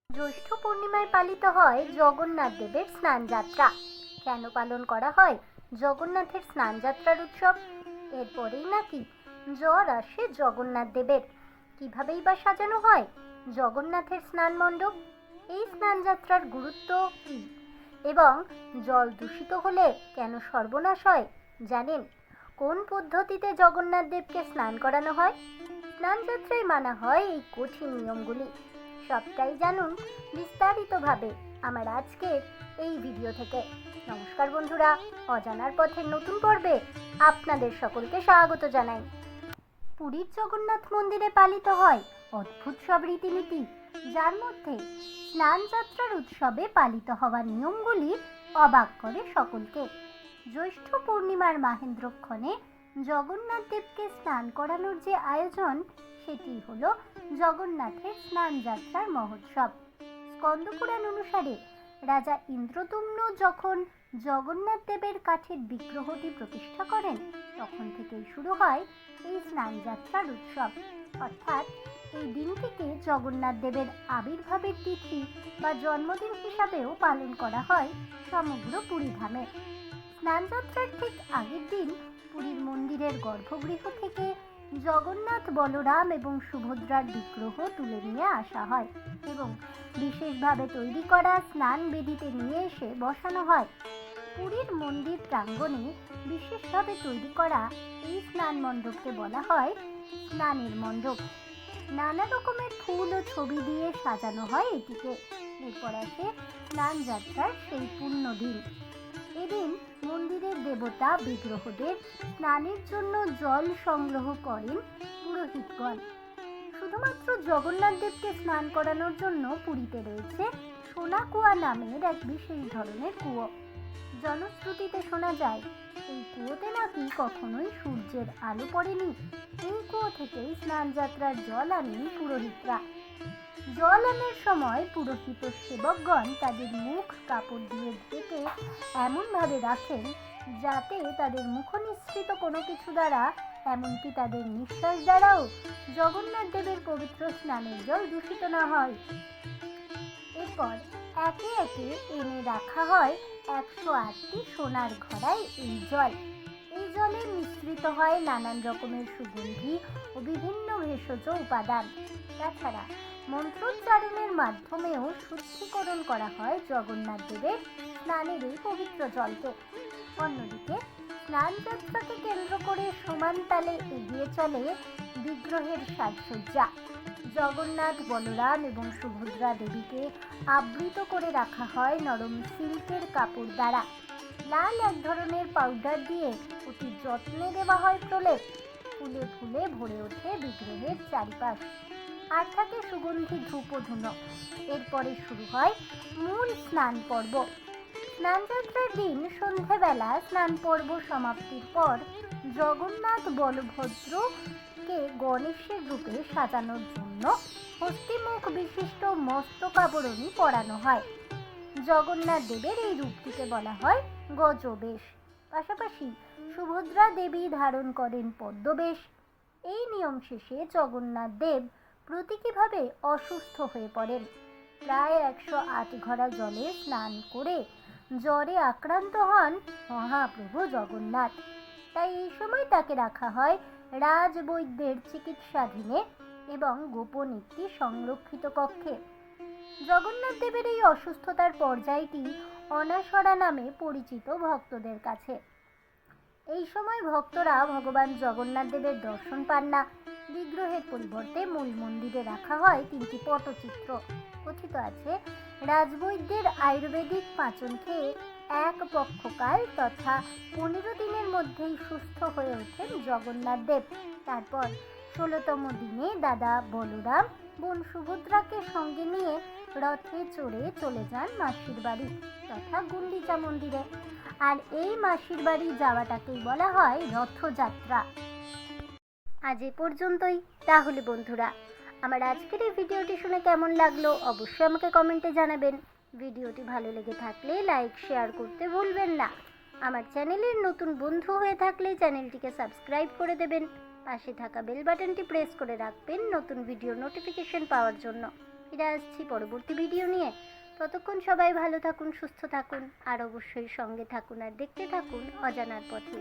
জ্যৈষ্ঠ পূর্ণিমায় পালিত হয় জগন্নাথ দেবের স্নানযাত্রা। কেন পালন করা হয় জগন্নাথের স্নানযাত্রার উৎসব? এরপরেই নাকি জ্বর আসে জগন্নাথ দেবের। কিভাবেই বা সাজানো হয় জগন্নাথের স্নান মণ্ডপ? এই স্নানযাত্রার গুরুত্ব কি এবং জল দূষিত হলে কেন সর্বনাশ হয় জানেন? কোন পদ্ধতিতে জগন্নাথ দেবকে স্নান করানো হয়? স্নানযাত্রায় মানা হয় এই কঠিন নিয়মগুলি। সবটাই জানুন বিস্তারিতভাবে আমার আজকের এই ভিডিও থেকে। নমস্কার বন্ধুরা, অজানার পথের নতুন পর্বে আপনাদের সকলকে স্বাগত জানাই। পুরীর জগন্নাথ মন্দিরে পালিত হয় অদ্ভুত সব রীতিনীতি, যার মধ্যে স্নানযাত্রার উৎসবে পালিত হওয়া নিয়মগুলি অবাক করে সকলকে। জ্যৈষ্ঠ পূর্ণিমার মাহেন্দ্রক্ষণে জগন্নাথ দেবকে স্নান করানোর যে আয়োজন, সেটি হলো জগন্নাথের স্নানযাত্রার মহোৎসব। স্কন্দপুরাণ অনুসারে রাজা ইন্দ্রদ্যুম্ন যখন জগন্নাথ দেবের কাঠের বিগ্রহটি প্রতিষ্ঠা করেন, তখন থেকেই শুরু হয় এই স্নানযাত্রার উৎসব। অর্থাৎ এই দিনটিকে জগন্নাথ দেবের আবির্ভাবের তিথি বা জন্মদিন হিসাবেও পালন করা হয় সমগ্র পুরী ধামে। স্নানযাত্রার ঠিক আগের দিন পুরীর মন্দিরের গর্ভগৃহ থেকে জগন্নাথ, বলরাম এবং সুভদ্রার বিগ্রহ তুলে নিয়ে আসা হয় এবং বিশেষভাবে তৈরি করা স্নান বেদিতে নিয়ে এসে বসানো হয়। পুরীর মন্দির প্রাঙ্গণে বিশেষভাবে তৈরি করা এই স্নান মণ্ডপকে বলা হয় স্নানের মণ্ডপ। নানা রকমের ফুল ও ছবি দিয়ে সাজানো হয় এটিকে। এরপর আসে স্নানযাত্রার সেই পূর্ণ দিন। এদিন মন্দিরের দেবতা বিগ্রহদের স্নানের জন্য জল সংগ্রহ করেন পুরোহিতগণ। শুধুমাত্র জগন্নাথ দেবকে স্নান করানোর জন্য পুরীতে রয়েছে সোনা কুয়া নামের এক বিশেষ ধরনের কুয়ো। জনশ্রুতিতে শোনা যায় এই কুয়োতে নাকি কখনোই সূর্যের আলো পড়েনি। এই কুয়ো থেকেই স্নানযাত্রার জল আনেন পুরোহিতরা। জল আনার সময় পুরোহিত সেবকগণ তাদের মুখ কাপড় দিয়ে ঢেকে এমনভাবে রাখেন যাতে তাদের মুখনিঃসৃত কোনো কিছু দ্বারা, এমনকি তাদের নিঃশ্বাস দ্বারাও জগন্নাথ দেবের পবিত্র স্নানের জল দূষিত না হয়। এরপর একে একে এনে রাখা হয় 108টি সোনার ঘড়ায় এই জল। এই জলে মিশ্রিত হয় নানান রকমের সুগন্ধি ও বিভিন্ন ভেষজ উপাদান। তাছাড়া মন্ত্রোচ্চারণের মাধ্যমেও শুদ্ধিকরণ করা হয় জগন্নাথ দেবের স্নানের এই পবিত্র জলকে। অন্যদিকে স্নানযাত্রাকে কেন্দ্র করে সমান তালে এগিয়ে চলে বিগ্রহের সাজসজ্জা। জগন্নাথ, বলরাম এবং সুভদ্রা দেবীকে আবৃত করে রাখা হয় নরম সিল্কের কাপড় দ্বারা। লাল এক ধরনের পাউডার দিয়ে অতি যত্নে দেওয়া হয় প্রলেপ। ফুলে ফুলে ভরে ওঠে বিগ্রহের চারিপাশ, আর থাকে সুগন্ধি ধূপ ও ধুনো। এরপরে শুরু হয় মূল স্নান পর্ব। স্নানযাত্রার দিন সন্ধেবেলা স্নান পর্ব সমাপ্তির পর জগন্নাথ, বলভদ্রকে গণেশের রূপে সাজানোর জন্য হস্তিমুখ বিশিষ্ট মস্তকাবরণী পরানো হয়। জগন্নাথ দেবের এই রূপটিকে বলা হয় গজবেশ। পাশাপাশি সুভদ্রা দেবী ধারণ করেন পদ্মবেশ। এই নিয়ম শেষে জগন্নাথ দেব প্রতীকীভাবে অসুস্থ হয়ে পড়েন। প্রায় 108 ঘড়া জলে স্নান করে জ্বরে আক্রান্ত হন মহাপ্রভু জগন্নাথ। তাই এই সময় তাকে রাখা হয় রাজবৈদ্যের চিকিৎসাধীনে এবং গোপন একটি সংরক্ষিত কক্ষে। জগন্নাথ দেবের এই অসুস্থতার পর্যায়টি অনাসরা নামে পরিচিত ভক্তদের কাছে। এই সময় ভক্তরা ভগবান জগন্নাথ দেবের দর্শন পান না। বিগ্রহের পরিবর্তে মূল মন্দিরে রাখা হয় 3টি পটচিত্র। কথিত আছে রাজবৈদ্যের আয়ুর্বেদিক পাচন খেয়ে এক পক্ষকাল তথা 15 দিনের মধ্যেই সুস্থ হয়ে ওঠেন জগন্নাথ দেব। তারপর 16তম দিনে দাদা বলরাম বোন সুভদ্রাকে সঙ্গে নিয়ে রথে চড়ে চলে যান মাসির বাড়ি তথা গুন্ডিচা মন্দিরে। আর এই মাসির বাড়ি যাওয়াটাকেই বলা হয় রথযাত্রা। আজ এ পর্যন্তই। তাহলে বন্ধুরা, আমার আজকের এই ভিডিওটি শুনে কেমন লাগলো অবশ্যই আমাকে কমেন্টে জানাবেন। ভিডিওটি ভালো লেগে থাকলে লাইক, শেয়ার করতে ভুলবেন না। আমার চ্যানেলের নতুন বন্ধু হয়ে থাকলে চ্যানেলটিকে সাবস্ক্রাইব করে দেবেন। পাশে থাকা বেল বাটনটি প্রেস করে রাখবেন নতুন ভিডিওর নোটিফিকেশন পাওয়ার জন্য। ফিরে আসছি পরবর্তী ভিডিও নিয়ে। ততক্ষণ সবাই ভালো থাকুন, সুস্থ থাকুন, আর অবশ্যই সঙ্গে থাকুন আর দেখতে থাকুন অজানার পথে।